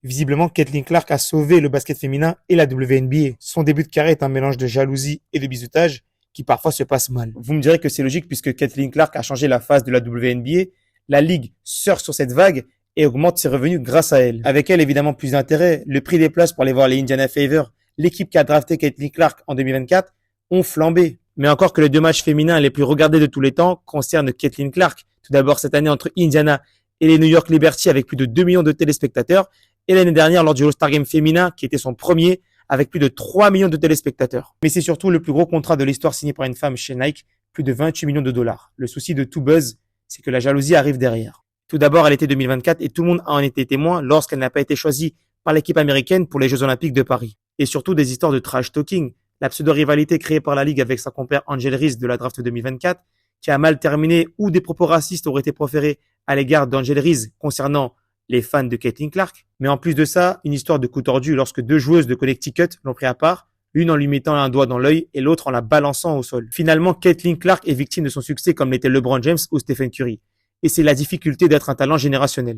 Visiblement, Caitlin Clark a sauvé le basket féminin et la WNBA. Son début de carrière est un mélange de jalousie et de bizutage qui parfois se passe mal. Vous me direz que c'est logique puisque Caitlin Clark a changé la face de la WNBA. La ligue surfe sur cette vague et augmente ses revenus grâce à elle. Avec elle, évidemment, plus d'intérêt. Le prix des places pour aller voir les Indiana Fever, l'équipe qui a drafté Caitlin Clark en 2024, ont flambé. Mais encore que les deux matchs féminins les plus regardés de tous les temps concernent Caitlin Clark. Tout d'abord cette année entre Indiana et les New York Liberty avec plus de 2 millions de téléspectateurs. Et l'année dernière lors du All-Star Game féminin qui était son premier avec plus de 3 millions de téléspectateurs. Mais c'est surtout le plus gros contrat de l'histoire signé par une femme chez Nike, plus de 28 millions de dollars. Le souci de tout buzz, c'est que la jalousie arrive derrière. Tout d'abord à l'été 2024 et tout le monde en était témoin lorsqu'elle n'a pas été choisie par l'équipe américaine pour les Jeux Olympiques de Paris. Et surtout des histoires de trash talking, la pseudo-rivalité créée par la Ligue avec sa compère Angel Reese de la draft 2024, qui a mal terminé ou des propos racistes auraient été proférés à l'égard d'Angel Reese concernant les fans de Caitlin Clark. Mais en plus de ça, une histoire de coup tordu lorsque deux joueuses de Connecticut l'ont pris à part, l'une en lui mettant un doigt dans l'œil et l'autre en la balançant au sol. Finalement, Caitlin Clark est victime de son succès comme l'était LeBron James ou Stephen Curry. Et c'est la difficulté d'être un talent générationnel.